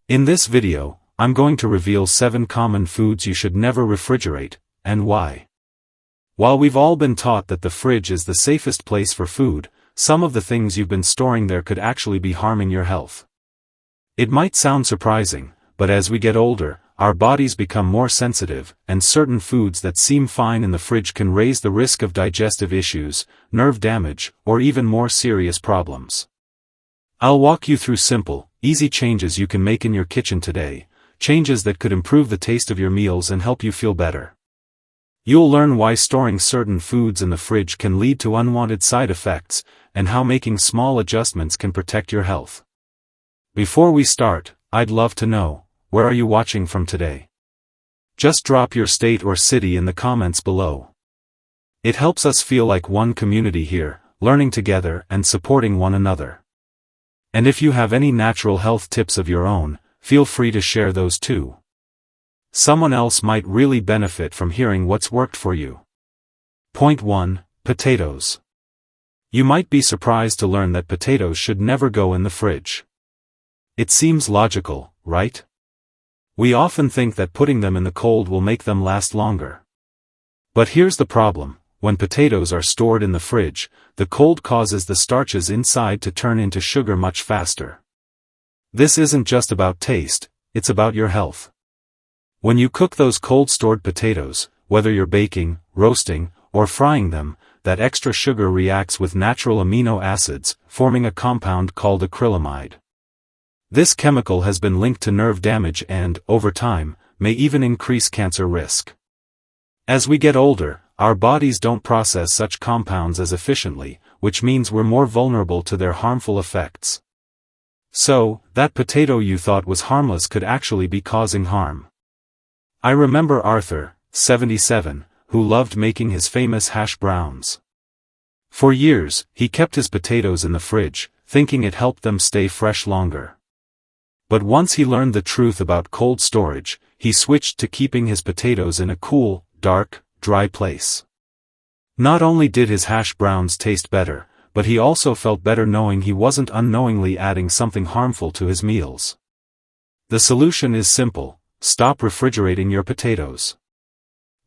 In this video, I'm going to reveal 7 common foods you should never refrigerate, and why. While we've all been taught that the fridge is the safest place for food, some of the things you've been storing there could actually be harming your health. It might sound surprising, but as we get older, our bodies become more sensitive, and certain foods that seem fine in the fridge can raise the risk of digestive issues, nerve damage, or even more serious problems. I'll walk you through simple, easy changes you can make in your kitchen today, changes that could improve the taste of your meals and help you feel better. You'll learn why storing certain foods in the fridge can lead to unwanted side effects, and how making small adjustments can protect your health. Before we start, I'd love to know, where are you watching from today? Just drop your state or city in the comments below. It helps us feel like one community here, learning together and supporting one another. And if you have any natural health tips of your own, feel free to share those too. Someone else might really benefit from hearing what's worked for you. Point 1. Potatoes. You might be surprised to learn that potatoes should never go in the fridge. It seems logical, right? We often think that putting them in the cold will make them last longer. But here's the problem: when potatoes are stored in the fridge, the cold causes the starches inside to turn into sugar much faster. This isn't just about taste, it's about your health. When you cook those cold-stored potatoes, whether you're baking, roasting, or frying them, that extra sugar reacts with natural amino acids, forming a compound called acrylamide. This chemical has been linked to nerve damage and, over time, may even increase cancer risk. As we get older, our bodies don't process such compounds as efficiently, which means we're more vulnerable to their harmful effects. So, that potato you thought was harmless could actually be causing harm. I remember Arthur, 77, who loved making his famous hash browns. For years, he kept his potatoes in the fridge, thinking it helped them stay fresh longer. But once he learned the truth about cold storage, he switched to keeping his potatoes in a cool, dark, dry place. Not only did his hash browns taste better, but he also felt better knowing he wasn't unknowingly adding something harmful to his meals. The solution is simple: stop refrigerating your potatoes.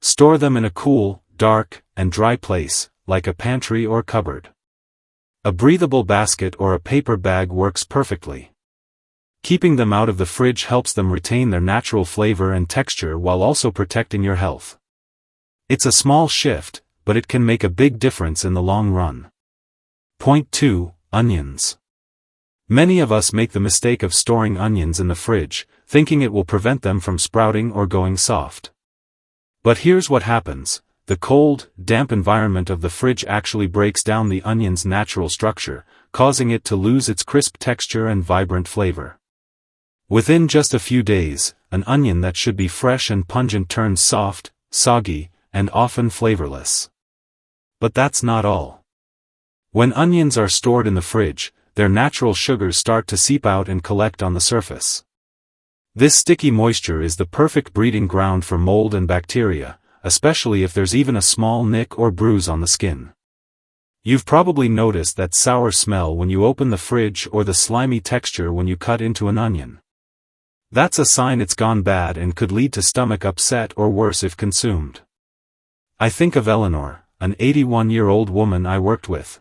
Store them in a cool, dark, and dry place, like a pantry or cupboard. A breathable basket or a paper bag works perfectly. Keeping them out of the fridge helps them retain their natural flavor and texture while also protecting your health. It's a small shift, but it can make a big difference in the long run. Point 2. Onions. Many of us make the mistake of storing onions in the fridge, thinking it will prevent them from sprouting or going soft. But here's what happens: the cold, damp environment of the fridge actually breaks down the onion's natural structure, causing it to lose its crisp texture and vibrant flavor. Within just a few days, an onion that should be fresh and pungent turns soft, soggy, and often flavorless. But that's not all. When onions are stored in the fridge, their natural sugars start to seep out and collect on the surface. This sticky moisture is the perfect breeding ground for mold and bacteria, especially if there's even a small nick or bruise on the skin. You've probably noticed that sour smell when you open the fridge or the slimy texture when you cut into an onion. That's a sign it's gone bad and could lead to stomach upset or worse if consumed. I think of Eleanor, an 81-year-old woman I worked with.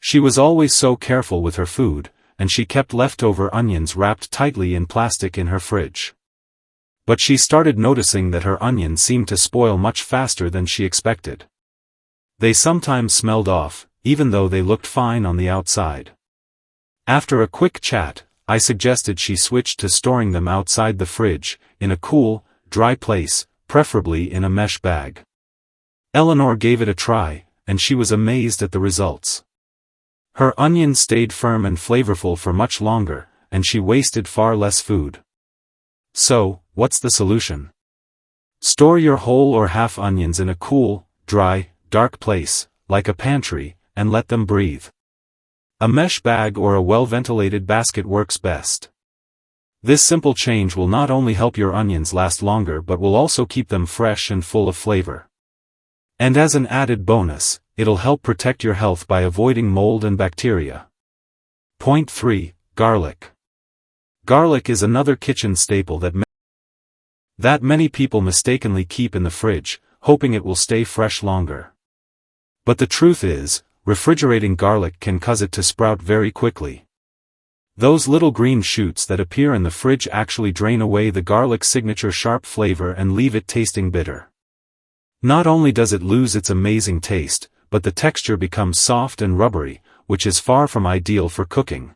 She was always so careful with her food, and she kept leftover onions wrapped tightly in plastic in her fridge. But she started noticing that her onions seemed to spoil much faster than she expected. They sometimes smelled off, even though they looked fine on the outside. After a quick chat, I suggested she switched to storing them outside the fridge, in a cool, dry place, preferably in a mesh bag. Eleanor gave it a try, and she was amazed at the results. Her onions stayed firm and flavorful for much longer, and she wasted far less food. So, what's the solution? Store your whole or half onions in a cool, dry, dark place, like a pantry, and let them breathe. A mesh bag or a well-ventilated basket works best. This simple change will not only help your onions last longer but will also keep them fresh and full of flavor. And as an added bonus, it'll help protect your health by avoiding mold and bacteria. Point 3. Garlic. Garlic is another kitchen staple that many people mistakenly keep in the fridge, hoping it will stay fresh longer. But the truth is, refrigerating garlic can cause it to sprout very quickly. Those little green shoots that appear in the fridge actually drain away the garlic's signature sharp flavor and leave it tasting bitter. Not only does it lose its amazing taste, but the texture becomes soft and rubbery, which is far from ideal for cooking.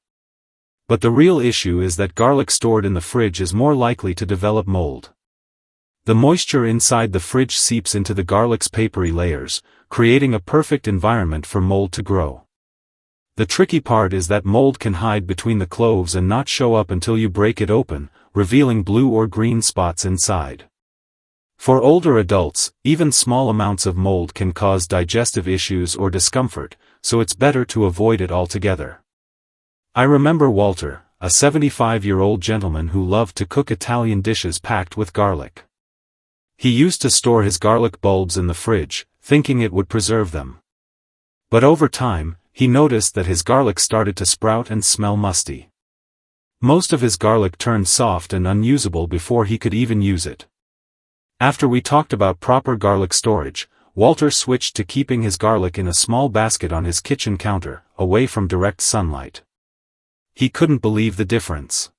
But the real issue is that garlic stored in the fridge is more likely to develop mold. The moisture inside the fridge seeps into the garlic's papery layers, creating a perfect environment for mold to grow. The tricky part is that mold can hide between the cloves and not show up until you break it open, revealing blue or green spots inside. For older adults, even small amounts of mold can cause digestive issues or discomfort, so it's better to avoid it altogether. I remember Walter, a 75-year-old gentleman who loved to cook Italian dishes packed with garlic. He used to store his garlic bulbs in the fridge, thinking it would preserve them. But over time, he noticed that his garlic started to sprout and smell musty. Most of his garlic turned soft and unusable before he could even use it. After we talked about proper garlic storage, Walter switched to keeping his garlic in a small basket on his kitchen counter, away from direct sunlight. He couldn't believe the difference.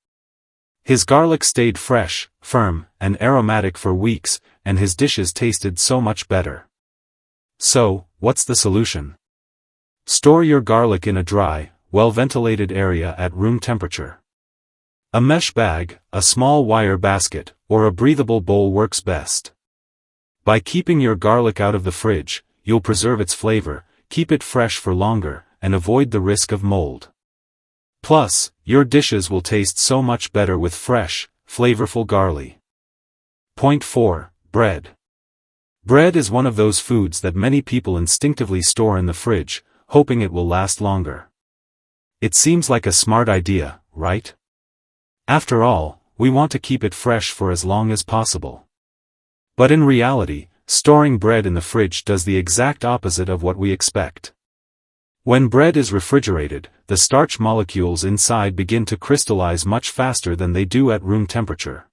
His garlic stayed fresh, firm, and aromatic for weeks, and his dishes tasted so much better. So, what's the solution? Store your garlic in a dry, well-ventilated area at room temperature. A mesh bag, a small wire basket, or a breathable bowl works best. By keeping your garlic out of the fridge, you'll preserve its flavor, keep it fresh for longer, and avoid the risk of mold. Plus, your dishes will taste so much better with fresh, flavorful garlic. Point 4. Bread. Bread is one of those foods that many people instinctively store in the fridge, hoping it will last longer. It seems like a smart idea, right? After all, we want to keep it fresh for as long as possible. But in reality, storing bread in the fridge does the exact opposite of what we expect. When bread is refrigerated, the starch molecules inside begin to crystallize much faster than they do at room temperature.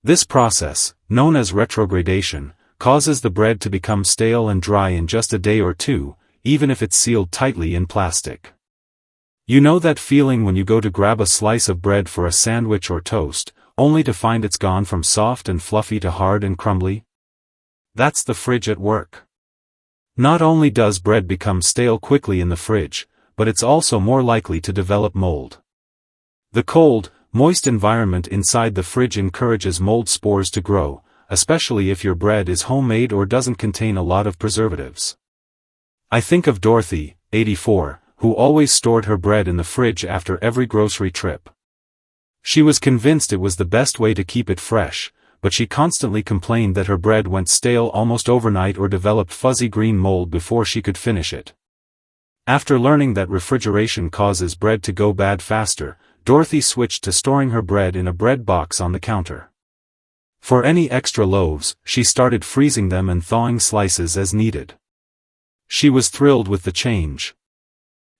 This process, known as retrogradation, causes the bread to become stale and dry in just a day or two, even if it's sealed tightly in plastic. You know that feeling when you go to grab a slice of bread for a sandwich or toast, only to find it's gone from soft and fluffy to hard and crumbly? That's the fridge at work. Not only does bread become stale quickly in the fridge, but it's also more likely to develop mold. The cold, moist environment inside the fridge encourages mold spores to grow, especially if your bread is homemade or doesn't contain a lot of preservatives. I think of Dorothy, 84, who always stored her bread in the fridge after every grocery trip. She was convinced it was the best way to keep it fresh, but she constantly complained that her bread went stale almost overnight or developed fuzzy green mold before she could finish it. After learning that refrigeration causes bread to go bad faster, Dorothy switched to storing her bread in a bread box on the counter. For any extra loaves, she started freezing them and thawing slices as needed. She was thrilled with the change.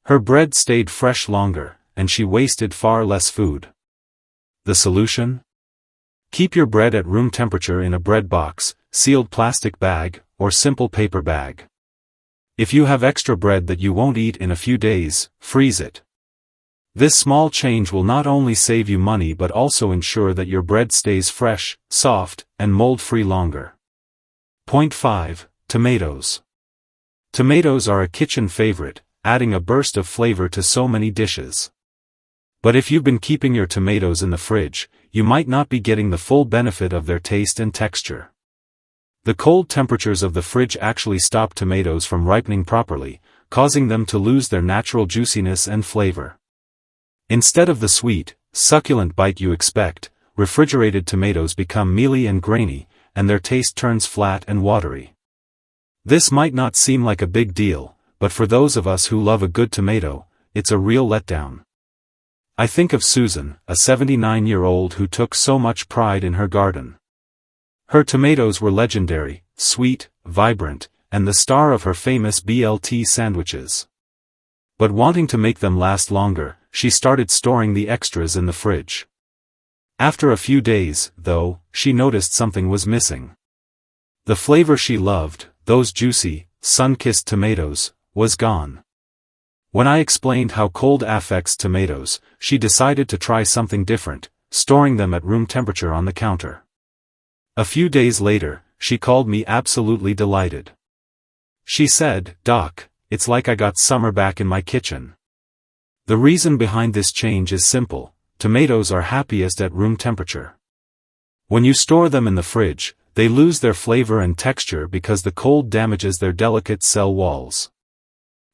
Her bread stayed fresh longer, and she wasted far less food. The solution? Keep your bread at room temperature in a bread box, sealed plastic bag, or simple paper bag. If you have extra bread that you won't eat in a few days, freeze it. This small change will not only save you money but also ensure that your bread stays fresh, soft, and mold-free longer. Point 5. Tomatoes. Tomatoes are a kitchen favorite, adding a burst of flavor to so many dishes. But if you've been keeping your tomatoes in the fridge, you might not be getting the full benefit of their taste and texture. The cold temperatures of the fridge actually stop tomatoes from ripening properly, causing them to lose their natural juiciness and flavor. Instead of the sweet, succulent bite you expect, refrigerated tomatoes become mealy and grainy, and their taste turns flat and watery. This might not seem like a big deal, but for those of us who love a good tomato, it's a real letdown. I think of Susan, a 79-year-old who took so much pride in her garden. Her tomatoes were legendary, sweet, vibrant, and the star of her famous BLT sandwiches. But wanting to make them last longer, she started storing the extras in the fridge. After a few days, though, she noticed something was missing. The flavor she loved, those juicy, sun-kissed tomatoes, was gone. When I explained how cold affects tomatoes, she decided to try something different, storing them at room temperature on the counter. A few days later, she called me absolutely delighted. She said, "Doc, it's like I got summer back in my kitchen." The reason behind this change is simple: tomatoes are happiest at room temperature. When you store them in the fridge, they lose their flavor and texture because the cold damages their delicate cell walls.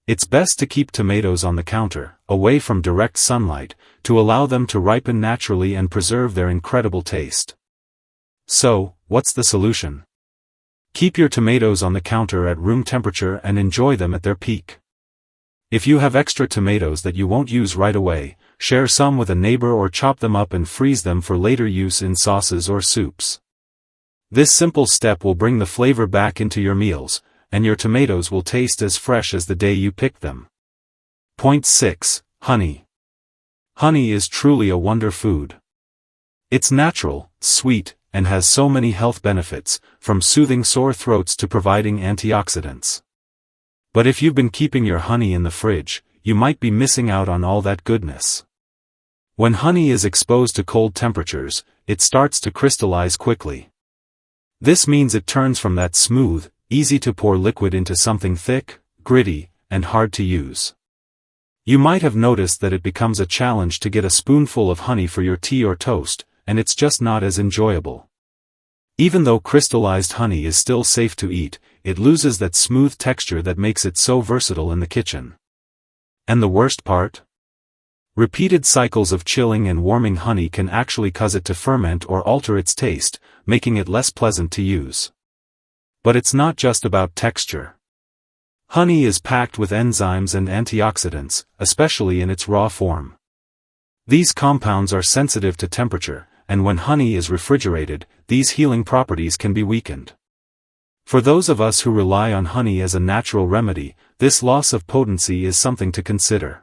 It's best to keep tomatoes on the counter, away from direct sunlight, to allow them to ripen naturally and preserve their incredible taste. So, what's the solution? Keep your tomatoes on the counter at room temperature and enjoy them at their peak. If you have extra tomatoes that you won't use right away, share some with a neighbor or chop them up and freeze them for later use in sauces or soups. This simple step will bring the flavor back into your meals, and your tomatoes will taste as fresh as the day you picked them. Point 6. Honey. Honey is truly a wonder food. It's natural, sweet, and has so many health benefits, from soothing sore throats to providing antioxidants. But if you've been keeping your honey in the fridge, you might be missing out on all that goodness. When honey is exposed to cold temperatures, it starts to crystallize quickly. This means it turns from that smooth, easy-to-pour liquid into something thick, gritty, and hard to use. You might have noticed that it becomes a challenge to get a spoonful of honey for your tea or toast, and it's just not as enjoyable. Even though crystallized honey is still safe to eat, it loses that smooth texture that makes it so versatile in the kitchen. And the worst part? Repeated cycles of chilling and warming honey can actually cause it to ferment or alter its taste, making it less pleasant to use. But it's not just about texture. Honey is packed with enzymes and antioxidants, especially in its raw form. These compounds are sensitive to temperature, and when honey is refrigerated, these healing properties can be weakened. For those of us who rely on honey as a natural remedy, this loss of potency is something to consider.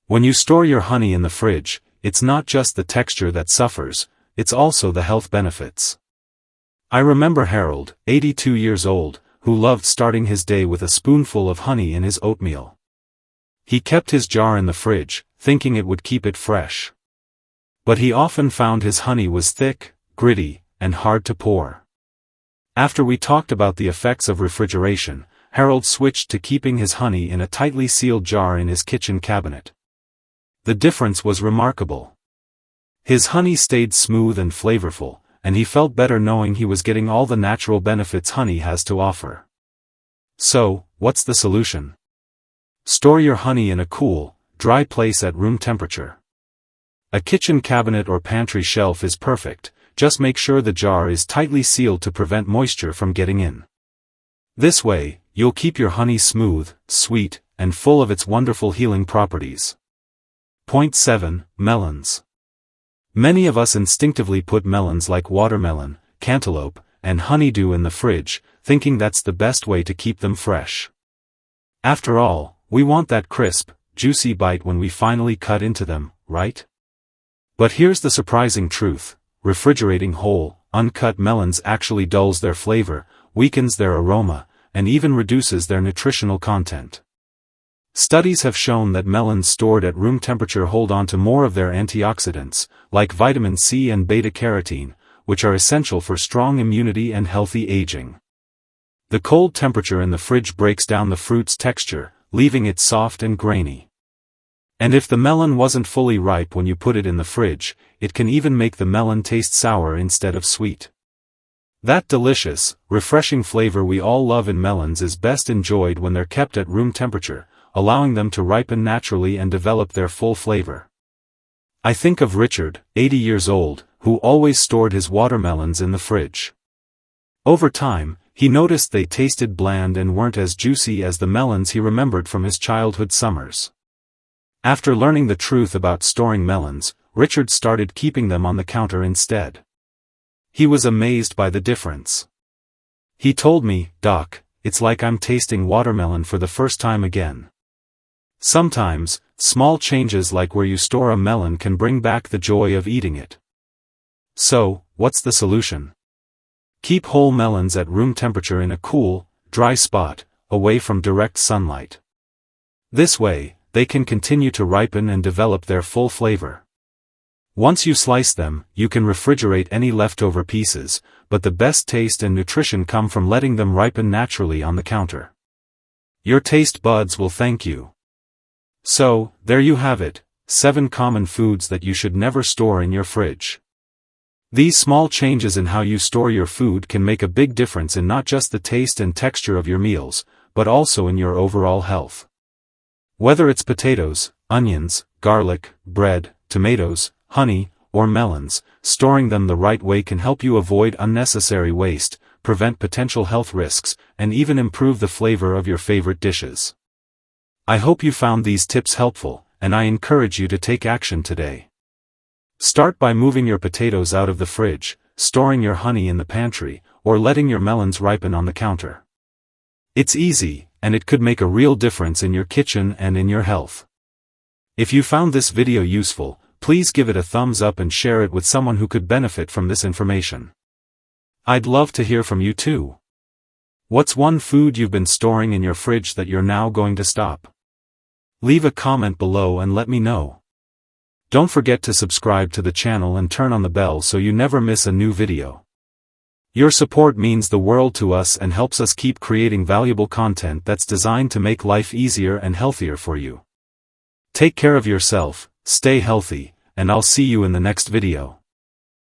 When you store your honey in the fridge, it's not just the texture that suffers, it's also the health benefits. I remember Harold, 82 years old, who loved starting his day with a spoonful of honey in his oatmeal. He kept his jar in the fridge, thinking it would keep it fresh. But he often found his honey was thick, gritty, and hard to pour. After we talked about the effects of refrigeration, Harold switched to keeping his honey in a tightly sealed jar in his kitchen cabinet. The difference was remarkable. His honey stayed smooth and flavorful, and he felt better knowing he was getting all the natural benefits honey has to offer. So, what's the solution? Store your honey in a cool, dry place at room temperature. A kitchen cabinet or pantry shelf is perfect, just make sure the jar is tightly sealed to prevent moisture from getting in. This way, you'll keep your honey smooth, sweet, and full of its wonderful healing properties. Point 7. Melons. Many of us instinctively put melons like watermelon, cantaloupe, and honeydew in the fridge, thinking that's the best way to keep them fresh. After all, we want that crisp, juicy bite when we finally cut into them, right? But here's the surprising truth: refrigerating whole, uncut melons actually dulls their flavor, weakens their aroma, and even reduces their nutritional content. Studies have shown that melons stored at room temperature hold on to more of their antioxidants, like vitamin C and beta-carotene, which are essential for strong immunity and healthy aging. The cold temperature in the fridge breaks down the fruit's texture, leaving it soft and grainy. And if the melon wasn't fully ripe when you put it in the fridge, it can even make the melon taste sour instead of sweet. That delicious, refreshing flavor we all love in melons is best enjoyed when they're kept at room temperature, allowing them to ripen naturally and develop their full flavor. I think of Richard, 80 years old, who always stored his watermelons in the fridge. Over time, he noticed they tasted bland and weren't as juicy as the melons he remembered from his childhood summers. After learning the truth about storing melons, Richard started keeping them on the counter instead. He was amazed by the difference. He told me, "Doc, it's like I'm tasting watermelon for the first time again." Sometimes, small changes like where you store a melon can bring back the joy of eating it. So, what's the solution? Keep whole melons at room temperature in a cool, dry spot, away from direct sunlight. This way, they can continue to ripen and develop their full flavor. Once you slice them, you can refrigerate any leftover pieces, but the best taste and nutrition come from letting them ripen naturally on the counter. Your taste buds will thank you. So, there you have it, 7 common foods that you should never store in your fridge. These small changes in how you store your food can make a big difference in not just the taste and texture of your meals, but also in your overall health. Whether it's potatoes, onions, garlic, bread, tomatoes, honey, or melons, storing them the right way can help you avoid unnecessary waste, prevent potential health risks, and even improve the flavor of your favorite dishes. I hope you found these tips helpful, and I encourage you to take action today. Start by moving your potatoes out of the fridge, storing your honey in the pantry, or letting your melons ripen on the counter. It's easy, and it could make a real difference in your kitchen and in your health. If you found this video useful, please give it a thumbs up and share it with someone who could benefit from this information. I'd love to hear from you too. What's one food you've been storing in your fridge that you're now going to stop? Leave a comment below and let me know. Don't forget to subscribe to the channel and turn on the bell so you never miss a new video. Your support means the world to us and helps us keep creating valuable content that's designed to make life easier and healthier for you. Take care of yourself, stay healthy, and I'll see you in the next video.